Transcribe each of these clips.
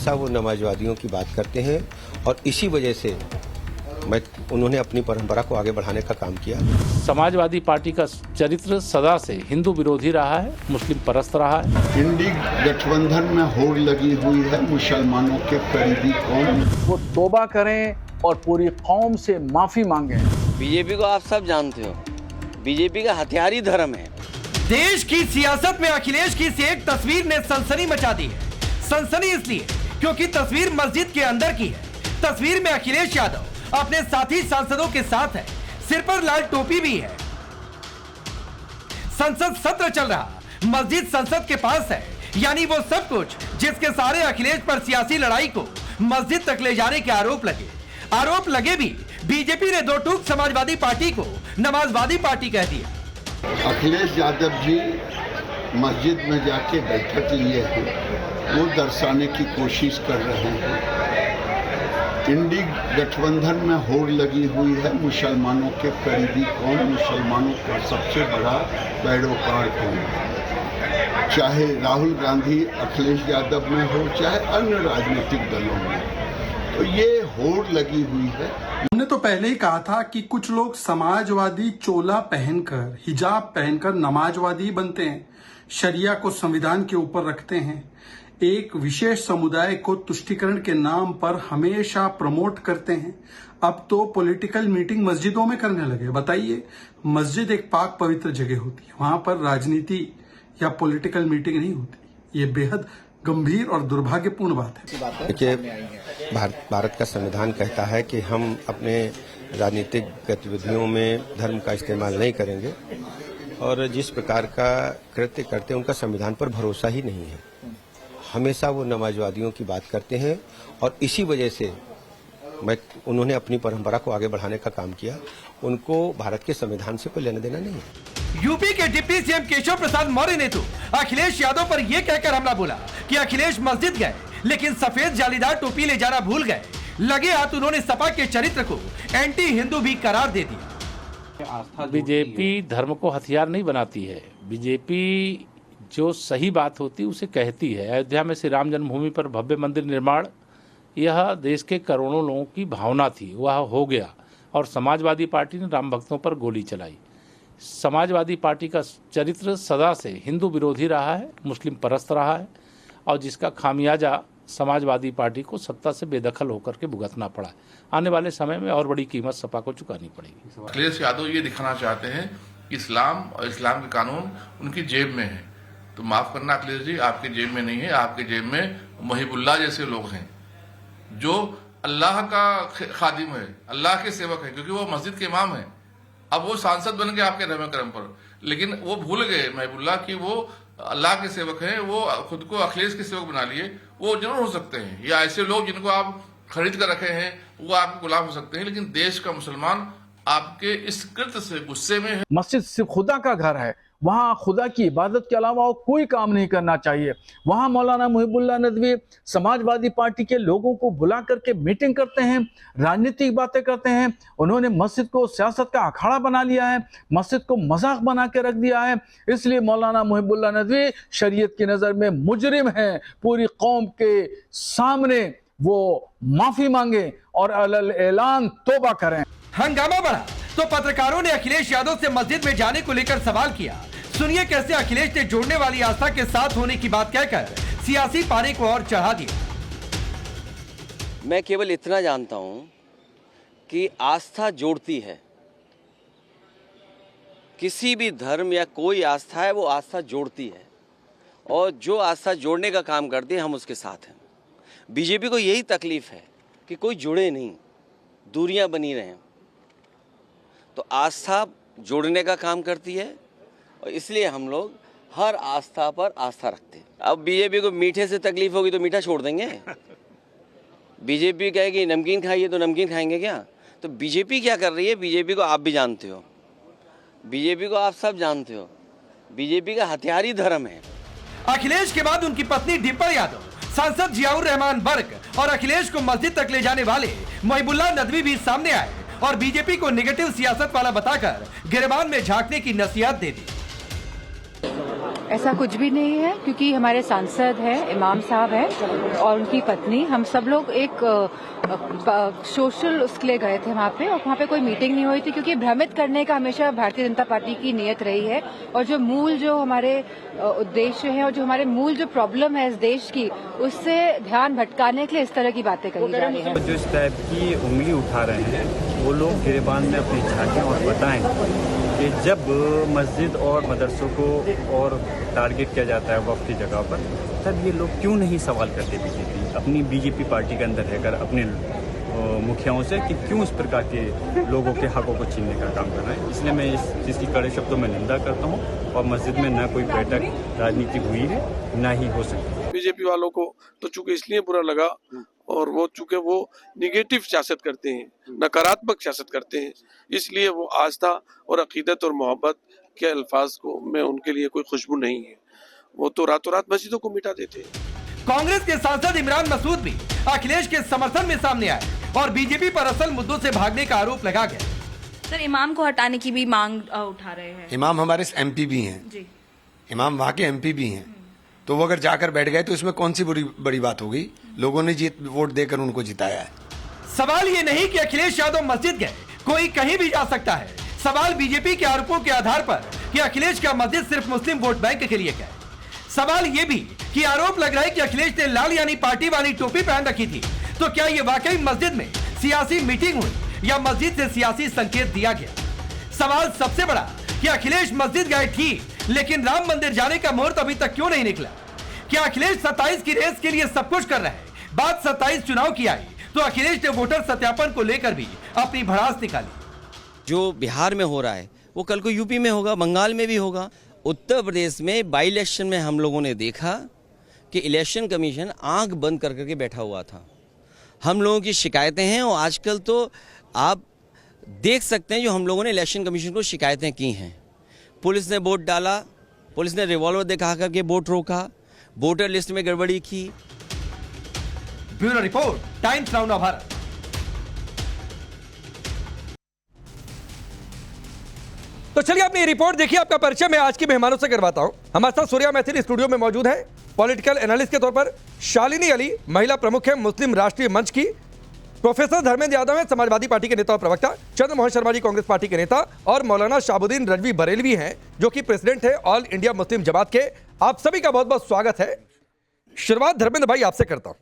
हमेशा वो नमाजवादियों की बात करते हैं और इसी वजह से उन्होंने अपनी परंपरा को आगे बढ़ाने का काम किया। समाजवादी पार्टी का चरित्र सदा से हिंदू विरोधी रहा है, मुस्लिम परस्त रहा है। इंडी गठबंधन में होड़ लगी हुई है, मुसलमानों के करीबी कौम वो तौबा करें और पूरी कौम से माफी मांगें। बीजेपी को आप सब जानते हो, बीजेपी का हथियार ही धर्म है। देश की सियासत में अखिलेश की से एक तस्वीर ने सनसनी मचा दी है। सनसनी इसलिए क्योंकि तस्वीर मस्जिद के अंदर की है। तस्वीर में अखिलेश यादव अपने साथी सांसदों के साथ है, सिर पर लाल टोपी भी है। संसद सत्र चल रहा, मस्जिद संसद के पास है, यानी वो सब कुछ जिसके सारे अखिलेश पर सियासी लड़ाई को मस्जिद तक ले जाने के आरोप लगे भी बीजेपी ने दो टूक समाजवादी पार्टी को नमाजवादी पार्टी कह दिया। अखिलेश यादव जी मस्जिद में जाके बैठक लिए हैं, वो दर्शाने की कोशिश कर रहे हैं इंडी गठबंधन में होड़ लगी हुई है, मुसलमानों के करीबी कौन, मुसलमानों का सबसे बड़ा पैरोकार कौन, चाहे राहुल गांधी अखिलेश यादव में हो चाहे अन्य राजनीतिक दलों में, तो ये होड़ लगी हुई है। हमने तो पहले ही कहा था कि कुछ लोग समाजवादी चोला पहनकर, हिजाब पहनकर नमाजवादी बनते हैं, शरिया को संविधान के ऊपर रखते हैं, एक विशेष समुदाय को तुष्टीकरण के नाम पर हमेशा प्रमोट करते हैं। अब तो पॉलिटिकल मीटिंग मस्जिदों में करने लगे। बताइए, मस्जिद एक पाक पवित्र जगह होती है, वहां पर राजनीति या पॉलिटिकल मीटिंग नहीं होती। ये बेहद गंभीर और दुर्भाग्यपूर्ण बात है। देखिए, भारत का संविधान कहता है कि हम अपने राजनीतिक गतिविधियों में धर्म का इस्तेमाल नहीं करेंगे और जिस प्रकार का कृत्य करते हैं उनका संविधान पर भरोसा ही नहीं है। हमेशा वो नमाजवादियों की बात करते हैं और इसी वजह से उन्होंने अपनी परंपरा को आगे बढ़ाने का काम किया। उनको भारत के संविधान से कोई लेना देना नहीं है। यूपी के डिप्टी सीएम केशव प्रसाद मौर्य ने तो अखिलेश यादव पर यह कहकर हमला बोला कि अखिलेश मस्जिद गए लेकिन सफेद जालीदार टोपी ले जाना भूल गए। लगे हाथ उन्होंने सपा के चरित्र को एंटी हिंदू भी करार दे दिया। बीजेपी धर्म को हथियार नहीं बनाती है। बीजेपी जो सही बात होती है उसे कहती है। अयोध्या में श्री राम जन्मभूमि पर भव्य मंदिर निर्माण, यह देश के करोड़ों लोगों की भावना थी, वह हो गया और समाजवादी पार्टी ने राम भक्तों पर गोली चलाई। समाजवादी पार्टी का चरित्र सदा से हिंदू विरोधी रहा है, मुस्लिम परस्त रहा है और जिसका खामियाजा समाजवादी पार्टी को सत्ता से बेदखल होकर के भुगतना पड़ा है। आने वाले समय में और बड़ी कीमत सपा को चुकानी पड़ेगी। अखिलेश यादव ये दिखाना चाहते हैं कि इस्लाम और इस्लाम के कानून उनकी जेब में है। तो माफ करना अखिलेश जी, आपके जेब में नहीं है, आपके जेब में मुहिबुल्लाह जैसे लोग हैं जो अल्लाह का खादिम है, अल्लाह के सेवक है, क्योंकि वो मस्जिद के इमाम है। अब वो सांसद बन गए आपके रहम करम पर, लेकिन वो भूल गए मुहिबुल्लाह कि वो अल्लाह के सेवक हैं। वो खुद को अखिलेश के सेवक बना लिए। वो जरूर हो सकते हैं, या ऐसे लोग जिनको आप खरीद कर रखे हैं वो आपके गुलाम हो सकते हैं, लेकिन देश का मुसलमान आपके इस कृत्य से गुस्से में है। मस्जिद सिर्फ खुदा का घर है, वहाँ खुदा की इबादत के अलावा कोई काम नहीं करना चाहिए। वहाँ मौलाना मुहिबुल्लाह नदवी समाजवादी पार्टी के लोगों को बुला करके मीटिंग करते हैं, राजनीतिक बातें करते हैं। उन्होंने मस्जिद को सियासत का अखाड़ा बना लिया है, मस्जिद को मजाक बना के रख दिया है। इसलिए मौलाना मुहिबुल्लाह नदवी शरीयत की नजर में मुजरिम है। पूरी कौम के सामने वो माफी मांगे और अलल ऐलान तौबा करें। हंगामा बढ़ा तो पत्रकारों ने अखिलेश यादव से मस्जिद में जाने को लेकर सवाल किया। सुनिए कैसे अखिलेश ने जोड़ने वाली आस्था के साथ होने की बात कहकर सियासी पारे को और चढ़ा दिया। मैं केवल इतना जानता हूं कि आस्था जोड़ती है। किसी भी धर्म या कोई आस्था है, वो आस्था जोड़ती है और जो आस्था जोड़ने का काम करती है हम उसके साथ हैं। बीजेपी को यही तकलीफ है कि कोई जुड़े नहीं, दूरियां बनी रहें। तो आस्था जोड़ने का काम करती है और इसलिए हम लोग हर आस्था पर आस्था रखते हैं। अब बीजेपी को मीठे से तकलीफ होगी तो मीठा छोड़ देंगे। बीजेपी कहेगी नमकीन खाइए तो नमकीन खाएंगे क्या? तो बीजेपी क्या कर रही है, बीजेपी को आप भी जानते हो, बीजेपी को आप सब जानते हो। बीजेपी का हथियार ही धर्म है। अखिलेश के बाद उनकी पत्नी डिम्पल यादव, सांसद जियाउर रहमान वर्क और अखिलेश को मस्जिद तक ले जाने वाले मुहिबुल्लाह नदवी भी सामने आए और बीजेपी को नेगेटिव सियासत वाला बताकर गिरबान में झांकने की नसीहत दे दी। ऐसा कुछ भी नहीं है, क्योंकि हमारे सांसद हैं, इमाम साहब हैं और उनकी पत्नी, हम सब लोग एक सोशल उसके लिए गए थे वहाँ पे, और वहाँ पे कोई मीटिंग नहीं हुई थी, क्योंकि भ्रमित करने का हमेशा भारतीय जनता पार्टी की नीयत रही है, और जो मूल जो हमारे उद्देश्य है और जो हमारे मूल जो प्रॉब्लम है इस देश की, उससे ध्यान भटकाने के लिए इस तरह की बातें कही जा रही है। जो इस टाइप की उंगली उठा रहे हैं वो लोग गिरेबान में अपनी झांकियां और बताएं कि जब मस्जिद और मदरसों को और टारगेट किया जाता है वक्फ की जगह पर, तब ये लोग क्यों नहीं सवाल करते अपनी बीजेपी पार्टी के अंदर रहकर अपने मुखियाओं से कि क्यों इस प्रकार के लोगों के हकों को छीनने का काम कर रहे हैं। इसलिए मैं इस चीज़ की कड़े शब्दों में निंदा करता हूँ और मस्जिद में न कोई बैठक राजनीति हुई है, न ही हो सकती। बीजेपी वालों को तो चूंकि इसलिए बुरा लगा, और वो चूंकि वो निगेटिव सियासत करते हैं, नकारात्मक सियासत करते हैं, इसलिए वो आस्था और अकीदत और मोहब्बत के अल्फाज को में उनके लिए कोई खुशबू नहीं है। वो तो रातों रात मस्जिदों को मिटा देते हैं। कांग्रेस के सांसद इमरान मसूद भी अखिलेश के समर्थन में सामने आए और बीजेपी पर असल मुद्दों से भागने का आरोप लगा गया। सर, इमाम को हटाने की भी मांग उठा रहे हैं। इमाम हमारे एमपी भी हैं जी, इमाम वहाँ के एमपी भी हैं, तो वो अगर जाकर बैठ गए तो इसमें कौन सी बड़ी बात हो गई? लोगों ने वोट देकर उनको जिताया है। सवाल ये नहीं कि अखिलेश यादव मस्जिद गए, कोई कहीं भी जा सकता है। सवाल बीजेपी के आरोपों के आधार पर कि अखिलेश का मस्जिद सिर्फ मुस्लिम वोट बैंक के लिए गए। सवाल ये भी कि आरोप लग रहा है कि अखिलेश ने लाल यानी पार्टी वाली टोपी पहन रखी थी, तो क्या ये वाकई मस्जिद में सियासी मीटिंग हुई या मस्जिद से सियासी संकेत दिया गया? सवाल सबसे बड़ा कि अखिलेश मस्जिद गए ठीक, लेकिन राम मंदिर जाने का मुहूर्त अभी तक क्यों नहीं निकला? क्या अखिलेश 27 की रेस के लिए सब कुछ कर रहे हैं? बात 27 चुनाव की आई तो अखिलेश ने वोटर सत्यापन को लेकर भी अपनी भड़ास निकाली। जो बिहार में हो रहा है वो कल को यूपी में होगा, बंगाल में भी होगा। उत्तर प्रदेश में बाई इलेक्शन में हम लोगों ने देखा कि इलेक्शन कमीशन आंख बंद कर करके बैठा हुआ था। हम लोगों की शिकायतें हैं और आजकल तो आप देख सकते हैं जो हम लोगों ने इलेक्शन कमीशन को शिकायतें की हैं। पुलिस ने वोट डाला, पुलिस ने रिवॉल्वर दिखा करके वोट रोका, वोटर लिस्ट में गड़बड़ी की। ब्यूरो रिपोर्ट, टाइम्स नाउ नव भारत। तो चलिए अपनी रिपोर्ट देखिए। आपका परिचय मैं आज की मेहमानों से करवाता हूं। हमारे साथ सूर्या मैथिल स्टूडियो में मौजूद हैं। पॉलिटिकल एनालिस्ट के तौर पर शालिनी अली, महिला प्रमुख है मुस्लिम राष्ट्रीय मंच की। प्रोफेसर धर्मेंद्र यादव हैं, समाजवादी पार्टी के नेता और प्रवक्ता। चंद्रमोहन शर्मा जी, कांग्रेस पार्टी के नेता। और मौलाना शाहबुद्दीन रजवी बरेलवी हैं, जो कि प्रेसिडेंट है ऑल इंडिया मुस्लिम जमात के। आप सभी का बहुत बहुत स्वागत है। शुरुआत धर्मेंद्र भाई आपसे करता हूं।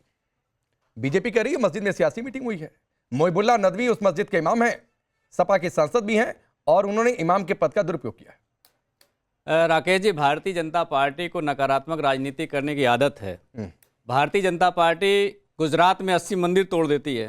बीजेपी कह रही है मस्जिद में सियासी मीटिंग हुई है। मोहिबुल्लाह नदवी उस मस्जिद के इमाम हैं, सपा के सांसद भी हैं, और उन्होंने इमाम के पद का दुरुपयोग किया है। राकेश जी, भारतीय जनता पार्टी को नकारात्मक राजनीति करने की आदत है। भारतीय जनता पार्टी गुजरात में 80 मंदिर तोड़ देती है,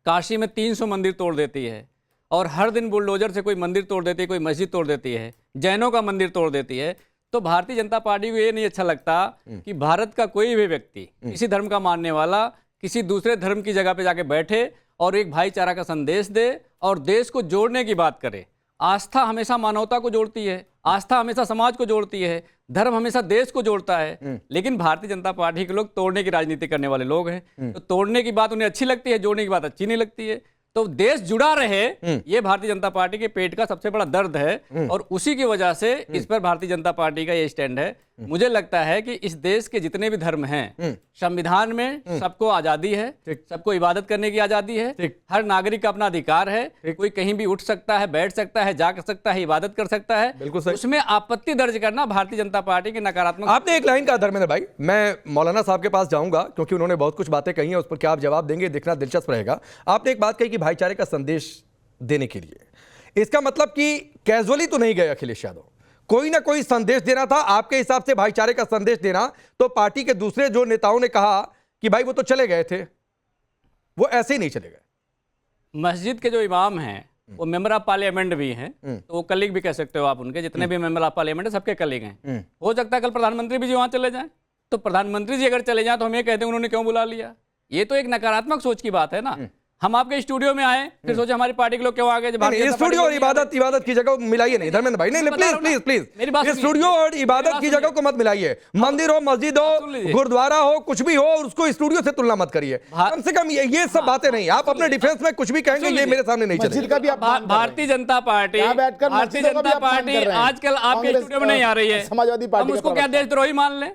काशी में 300 मंदिर तोड़ देती है, और हर दिन बुलडोजर से कोई मंदिर तोड़ देती है, कोई मस्जिद तोड़ देती है, जैनों का मंदिर तोड़ देती है। तो भारतीय जनता पार्टी को ये नहीं अच्छा लगता कि भारत का कोई भी व्यक्ति, किसी धर्म का मानने वाला, किसी दूसरे धर्म की जगह पे जाके बैठे और एक भाईचारा का संदेश दे और देश को जोड़ने की बात करे। आस्था हमेशा मानवता को जोड़ती है, आस्था हमेशा समाज को जोड़ती है, धर्म हमेशा देश को जोड़ता है। लेकिन भारतीय जनता पार्टी के लोग तोड़ने की राजनीति करने वाले लोग हैं। तो तोड़ने की बात उन्हें अच्छी लगती है, जोड़ने की बात अच्छी नहीं लगती है। तो देश जुड़ा रहे, ये भारतीय जनता पार्टी के पेट का सबसे बड़ा दर्द है, और उसी की वजह से इस पर भारतीय जनता पार्टी का ये स्टैंड है। मुझे लगता है कि इस देश के जितने भी धर्म हैं, संविधान में सबको आजादी है, सबको इबादत करने की आजादी है, हर नागरिक का अपना अधिकार है, कोई कहीं भी उठ सकता है, बैठ सकता है, जा सकता है, इबादत कर सकता है। उसमें आपत्ति दर्ज करना भारतीय जनता पार्टी की नकारात्मक। आपने एक लाइन कहा धर्मेंद्र भाई, मैं मौलाना साहब के पास जाऊंगा क्योंकि उन्होंने बहुत कुछ बातें कही हैं, उस पर क्या आप जवाब देंगे देखना दिलचस्प रहेगा। आपने एक बात कही कि भाईचारे का संदेश देने के लिए, इसका मतलब कि कैजुअली तो नहीं गए अखिलेश यादव, कोई ना कोई संदेश देना था। आपके हिसाब से भाईचारे का संदेश देना, तो पार्टी के दूसरे जो नेताओं ने कहा कि भाई वो तो चले गए थे, वो ऐसे ही नहीं चले गए। मस्जिद के जो इमाम हैं वो मेंबर ऑफ पार्लियामेंट भी हैं, तो वो कलीग भी कह सकते हो आप उनके, जितने भी मेंबर ऑफ पार्लियामेंट है सबके कलीग हैं। हो सकता है कल प्रधानमंत्री भी वहां चले जाएं, तो प्रधानमंत्री जी अगर चले जाएं तो हम ये कहते हैं उन्होंने क्यों बुला लिया। ये तो एक नकारात्मक सोच की बात है ना। हम आपके स्टूडियो में आए, फिर सोचे हमारी पार्टी के लोग क्यों आ गए। स्टूडियो और इबादत की जगह मिलाइए नहीं धर्मेंद्र भाई, नहीं प्लीज स्टूडियो और इबादत की जगह को मत मिलाइए। मंदिर हो, मस्जिद हो, गुरुद्वारा हो, कुछ भी हो, उसको स्टूडियो से तुलना मत करिए। कम से कम ये सब बातें नहीं। आप अपने डिफेंस में कुछ भी कहेंगे ये मेरे सामने नहीं चलेगा। भारतीय जनता पार्टी आजकल आपके स्टूडियो में नहीं आ रही है, समाजवादी पार्टी उसको क्या देशद्रोही मान लें,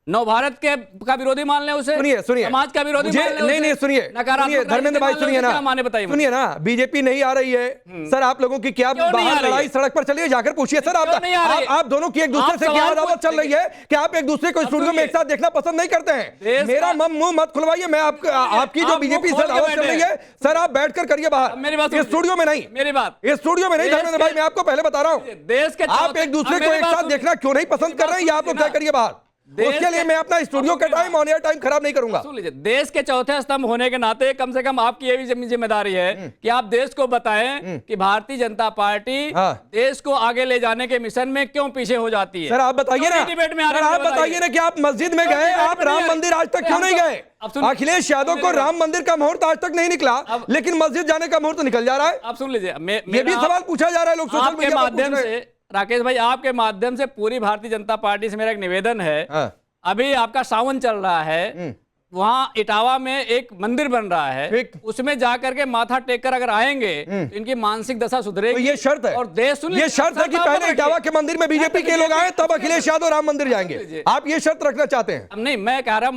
नव भारत का विरोधी मान लें उसे, सुनिए समाज का विरोधी मान लें, नहीं सुनिए धर्मेंद्र भाई, सुनिए ना, सुनिए ना, बीजेपी नहीं आ रही है सर, आप लोगों की क्या बाहर लड़ाई, सड़क पर चलिए जाकर पूछिए सर। आप दोनों की एक दूसरे से क्या अदावत चल रही है कि आप एक दूसरे को स्टूडियो में एक साथ देखना पसंद नहीं करते हैं? मेरा मुंह मत खुलवाइए। मैं आपकी जो बीजेपी से दावत चल रही है सर, आप बैठकर करिए बाहर, मेरी बात स्टूडियो में नहीं, मेरी बात स्टूडियो में नहीं। धर्मेंद्र भाई मैं आपको पहले बता रहा हूँ, देश के आप एक दूसरे को एक साथ देखना क्यों नहीं पसंद कर रहे हैं, ये आप लोग तय करिए बाहर। उसके लिए मैं अपना स्टूडियो का टाइम, ऑन एयर टाइम खराब नहीं करूंगा। सुन लीजिए, देश के चौथे स्तंभ होने के नाते कम से कम आपकी ये भी जिम्मेदारी है कि आप देश को बताएं कि भारतीय जनता पार्टी देश को आगे ले जाने के मिशन में क्यों पीछे हो जाती है। सर आप बताइए ना, डिबेट में आप बताइए ना कि आप मस्जिद में गए, आप राम मंदिर आज तक क्यों नहीं गए? अखिलेश यादव को राम मंदिर का मुहूर्त आज तक नहीं निकला, लेकिन मस्जिद जाने का मुहूर्त निकल जा रहा है। आप सुन लीजिए, ये भी सवाल पूछा जा रहा है, लोग सोशल मीडिया पर माध्यम से, राकेश भाई आपके माध्यम से पूरी भारतीय जनता पार्टी से मेरा एक निवेदन है। अभी आपका सावन चल रहा है, वहां इटावा में एक मंदिर बन रहा है, उसमें जाकर के माथा टेक कर अगर आएंगे तो इनकी मानसिक दशा सुधरेगी। तो ये शर्त है, और देश ये शर्त है कि पहले इटावा के मंदिर में बीजेपी के लोग आए तब अखिलेश यादव राम मंदिर जाएंगे। आप ये शर्त रखना चाहते हैं? नहीं, मैं कह रहा हूं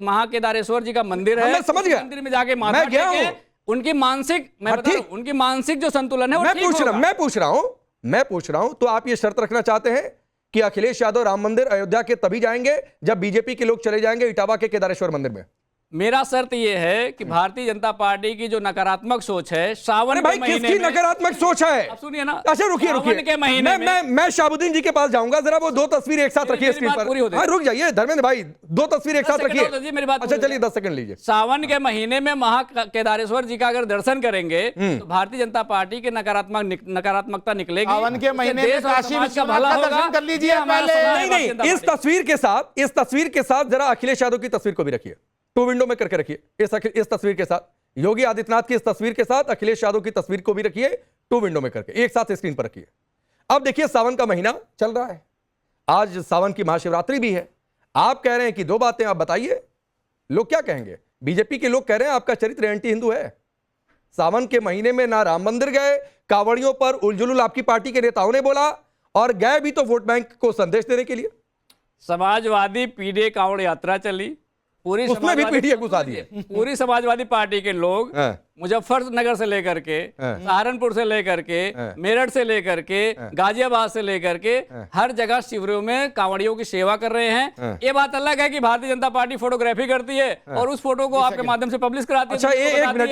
महाकेदारेश्वर जी का मंदिर है, मैं समझ गया, मंदिर में जाके माथा टेके, उनकी मानसिक, मैं बता रहा हूं, उनकी मानसिक जो संतुलन है मैं पूछ रहा हूं तो आप ये शर्त रखना चाहते हैं कि अखिलेश यादव राम मंदिर अयोध्या के तभी जाएंगे जब बीजेपी के लोग चले जाएंगे इटावा के केदारेश्वर मंदिर में? मेरा शर्त यह है कि भारतीय जनता पार्टी की जो नकारात्मक सोच है, सावन भाई किसकी नकारात्मक सोच है? सुनिए ना, अच्छा रुकिए के महीने मैं शाहबुद्दीन जी के पास जाऊंगा, जरा वो दो तस्वीर एक साथ रखिए स्क्रीन पर। हाँ रुक जाइए धर्मेंद्र भाई, दो तस्वीर एक साथ रखिए। मेरी बात, अच्छा चलिए 10 सेकंड लीजिए। सावन के महीने में महाकेदारेश्वर जी का अगर दर्शन करेंगे तो भारतीय जनता पार्टी की नकारात्मकता निकलेगी। सावन के महीने में काशी विश्वनाथ का दर्शन कर लीजिए पहले। नहीं, इस तस्वीर के साथ जरा अखिलेश यादव की तस्वीर को भी रखिए, 2 विंडो में करके रखिए। इस तस्वीर के साथ योगी आदित्यनाथ की इस तस्वीर के साथ अखिलेश यादव की तस्वीर को भी रखिए, 2 विंडो में करके एक साथ स्क्रीन पर रखिए। अब देखिए सावन का महीना चल रहा है, आज सावन की महाशिवरात्रि भी है। आप कह रहे हैं कि 2 बातें, आप बताइए लोग क्या कहेंगे? बीजेपी के लोग कह रहे हैं आपका चरित्र एंटी हिंदू है। सावन के महीने में ना राम मंदिर गए, कांवड़ियों पर उलझुल आपकी पार्टी के नेताओं ने बोला, और गए भी तो वोट बैंक को संदेश देने के लिए। समाजवादी पीडीए कांवड़ यात्रा चली, पूरी उसमें भी पीडीए घुसा दिए। पूरी समाजवादी पार्टी के लोग मुजफ्फरनगर से लेकर के, सहारनपुर से लेकर के, मेरठ से लेकर के, गाजियाबाद से लेकर के हर जगह शिविरों में कांवड़ियों की सेवा कर रहे हैं। ये बात अलग है कि भारतीय जनता पार्टी फोटोग्राफी करती है और उस फोटो को आपके माध्यम से पब्लिश कराती है। अच्छा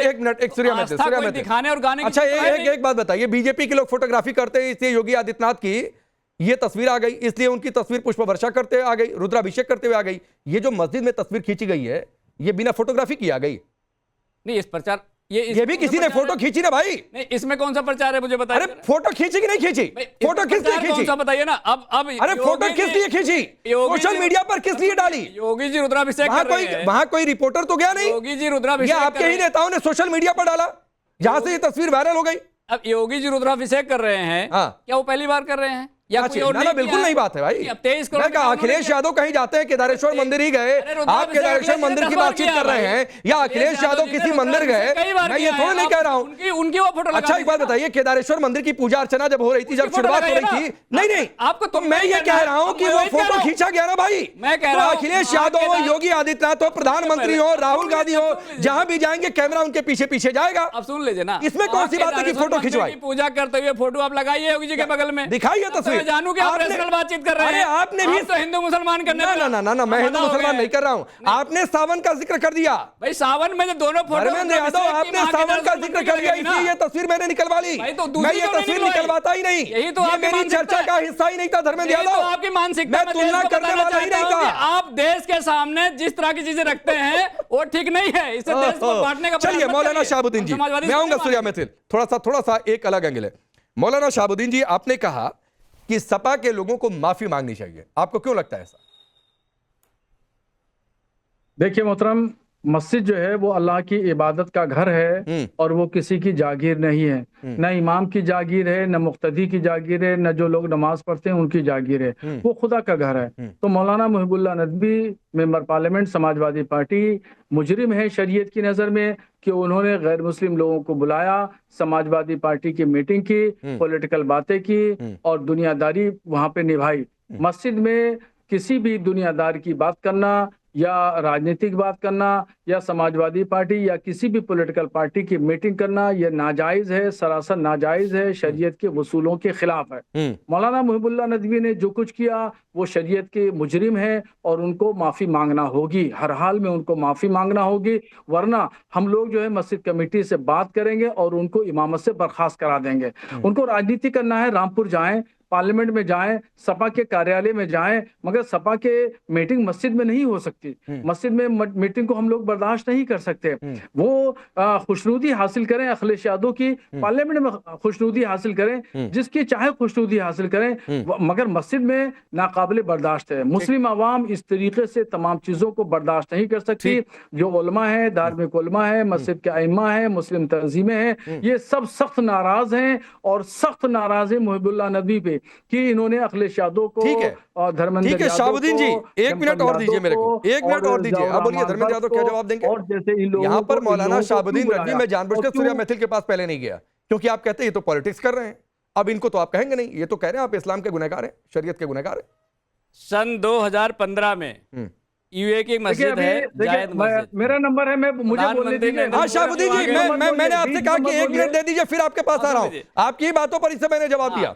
एक मिनट सूर्या दिखाने और गाने। अच्छा एक बात बताइए, बीजेपी के लोग फोटोग्राफी करते हैं इसलिए योगी आदित्यनाथ की ये तस्वीर आ गई, इसलिए उनकी तस्वीर पुष्प वर्षा करते आ गई, रुद्राभिषेक करते हुए आ गई। ये जो मस्जिद में तस्वीर खींची गई है ये बिना फोटोग्राफी की आ गई? नहीं, इस प्रचार ये भी किसी ने फोटो खींची ना भाई। नहीं, इसमें कौन सा प्रचार है मुझे बताइए। अरे फोटो खींची कि नहीं खींची? फोटो किस लिए खींची बताइए ना। अब अरे फोटो किस लिए खींची? सोशल मीडिया पर किस लिए डाली? योगी जी रुद्राभिषेक वहां कोई रिपोर्टर तो गया नहीं? योगी जी रुद्राभिषेक आपके ही नेताओं ने सोशल मीडिया पर डाला, जहां से ये तस्वीर वायरल हो गई। अब योगी जी रुद्राभिषेक कर रहे हैं, क्या वो पहली बार कर रहे हैं या कोई और? ना बिल्कुल नहीं बात है भाई। 23 करोड़ अखिलेश यादव कहीं जाते हैं केदारेश्वर मंदिर ही गए, आप केदारेश्वर मंदिर की बातचीत कर रहे हैं, या अखिलेश यादव किसी मंदिर गए? मैं ये थोड़ा नहीं कह रहा हूँ। उनकी वो फोटो। अच्छा एक बात बताइए, केदारेश्वर मंदिर की पूजा अर्चना जब हो रही थी, जब शुरुआत हो रही थी, नहीं आपको तो मैं ये कह रहा हूँ कि वो फोटो खींचा गया ना भाई। मैं कह रहा हूँ अखिलेश यादव हो, योगी आदित्यनाथ हो, प्रधानमंत्री हो, राहुल गांधी हो, जहां भी जाएंगे कैमरा उनके पीछे पीछे जाएगा। अब सुन लीजिए ना, इसमें कौन सी बात है कि फोटो खिंचवाई? पूजा करते हुए फोटो आप लगाइए योगी जी के बगल में, दिखाइए तस्वीर। जानू के बातचीत कर रहे हैं। आपने भी तो हिंदू मुसलमान करने ना मैं हिंदू मुसलमान नहीं कर रहा हूं। आपने सावन का जिक्र कर दिया भाई। सावन में जो दोनों फोटो, धर्मेंद्र यादव आपने सावन का जिक्र कर दिया, इसलिए ये तस्वीर मैंने निकलवा ली। मैं ये तस्वीर निकलवाता ही नहीं, यही तो मेरी चर्चा का हिस्सा ही नहीं था धर्मेंद्र यादव। आपकी मानसिकता मैं तुलना करने वाला ही नहीं था। आप देश के सामने जिस तरह की चीजें रखते हैं वो ठीक नहीं है, इससे देश को बांटने का। चलिए मौलाना शाहबुद्दीन जी, मैं आऊंगा सूर्या में थोड़ा सा एक अलग एंगल है। मौलाना शाहबुद्दीन जी, आपने कहा कि सपा के लोगों को माफी मांगनी चाहिए, आपको क्यों लगता है ऐसा? देखिए मोहतरम, मस्जिद जो है वो अल्लाह की इबादत का घर है और वो किसी की जागीर नहीं है, न इमाम की जागीर है, न मुक्तदी की जागीर है, न जो लोग नमाज पढ़ते हैं उनकी जागीर है, वो खुदा का घर है। तो मौलाना Muhibullah Nadvi member parliament Samajwadi party मुजरिम है शरीयत की नजर में कि उन्होंने गैर मुस्लिम लोगों को बुलाया, समाजवादी पार्टी की मीटिंग की, पॉलिटिकल बातें की और दुनियादारी वहां पे निभाई। मस्जिद में किसी भी दुनियादार की बात करना या राजनीतिक बात करना या समाजवादी पार्टी या किसी भी पॉलिटिकल पार्टी की मीटिंग करना यह नाजायज है, सरासर नाजायज है, शरीयत के वसूलों के खिलाफ है। मौलाना मुहिबुल्लाह नदवी ने जो कुछ किया वो शरीयत के मुजरिम है और उनको माफी मांगना होगी, हर हाल में उनको माफी मांगना होगी, वरना हम लोग जो है मस्जिद कमेटी से बात करेंगे और उनको इमामत से बर्खास्त करा देंगे। उनको राजनीति करना है, रामपुर जाएं, पार्लियामेंट में जाएं, सपा के कार्यालय में जाएं, मगर सपा के मीटिंग मस्जिद में नहीं हो सकती। मस्जिद में मीटिंग को हम लोग बर्दाश्त नहीं कर सकते। वो खुशनुदी हासिल करें अखिलेश यादव की, पार्लियामेंट में खुशनुदी हासिल करें, जिसकी चाहे खुशनुदी हासिल करें, मगर मस्जिद में नाकाबिले बर्दाश्त है। मुस्लिम आवाम इस तरीके से तमाम चीजों को बर्दाश्त नहीं कर सकती। जो उलमा है, धार्मिक उलमा है, मस्जिद के अइम्मा है, मुस्लिम तंजीमें हैं, ये सब सख्त नाराज हैं और सख्त नाराज है मुहिबुल्लाह नदवी पे कि इन्होंने अखिलेश यादव को और धर्मेंद्र यादव को। शाहबुद्दीन जी एक मिनट और दीजिए मेरे को, एक मिनट और दीजिए। अब बोलिए धर्मेंद्र यादव क्या जवाब देंगे? और जैसे इन लोगों यहाँ पर को मौलाना शाहबुद्दीन नदवी, मैं जानबूझकर सूर्या क्यों? महफिल के पास पहले नहीं गया क्योंकि आप कहते हैं ये तो पॉलिटिक्स कर रहे हैं। अब इनको तो आप कहेंगे नहीं, ये तो कह रहे हैं आप इस्लाम के गुनहगार हैं, शरीयत के गुनहगार हैं। सन 2015 में यूए की मस्जिद है जायद मस्जिद। मेरा नंबर है, मैं मुझे बोलने दीजिए। हाँ शाहबुद्दीन जी, मैंने आपसे कहा कि 1 मिनट दे दीजिए, फिर आपके पास आ रहा हूँ। आपकी बातों पर इससे मैंने जवाब दिया।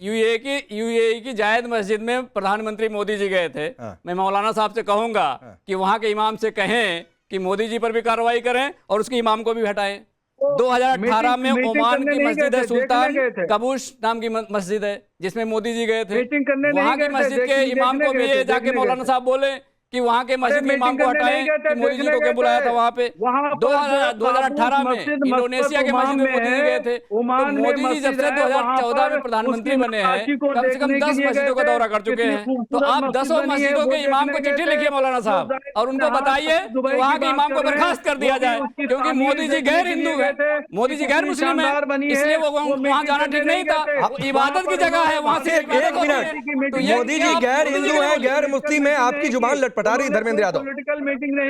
यूएई की जायद मस्जिद में प्रधानमंत्री मोदी जी गए थे। मैं मौलाना साहब से कहूंगा कि वहां के इमाम से कहें कि मोदी जी पर भी कार्रवाई करें और उसके इमाम को भी हटाएं। 2018 में ओमान की मस्जिद है सुल्तान कबूश नाम की मस्जिद है जिसमें मोदी जी गए थे। वहां की मस्जिद के इमाम को भी ये जाके मौलाना साहब बोले कि वहां के मस्जिद के इमाम को हटाएं कि मोदी जी को क्यों बुलाया था वहां पे। 2018 में इंडोनेशिया के मस्जिद में मोदी जी गए थे। तो मोदी जी जब से 2014 में प्रधानमंत्री बने हैं कम से कम 10 मस्जिदों का दौरा कर चुके हैं। तो आप 10 मस्जिदों के इमाम को चिट्ठी लिखिए मौलाना साहब और उनको बताइए कि वहां के इमाम को बर्खास्त कर दिया जाए, क्योंकि मोदी जी गैर हिंदू है, मोदी जी गैर मुस्लिम है, इसलिए वो वहां जाना ठीक नहीं था। इबादत की जगह है वहां से। 1 मिनट, मोदी जी गैर हिंदू है, गैर मुस्लिम है, आपकी जुबान लटपटा रही धर्मेंद्र यादव।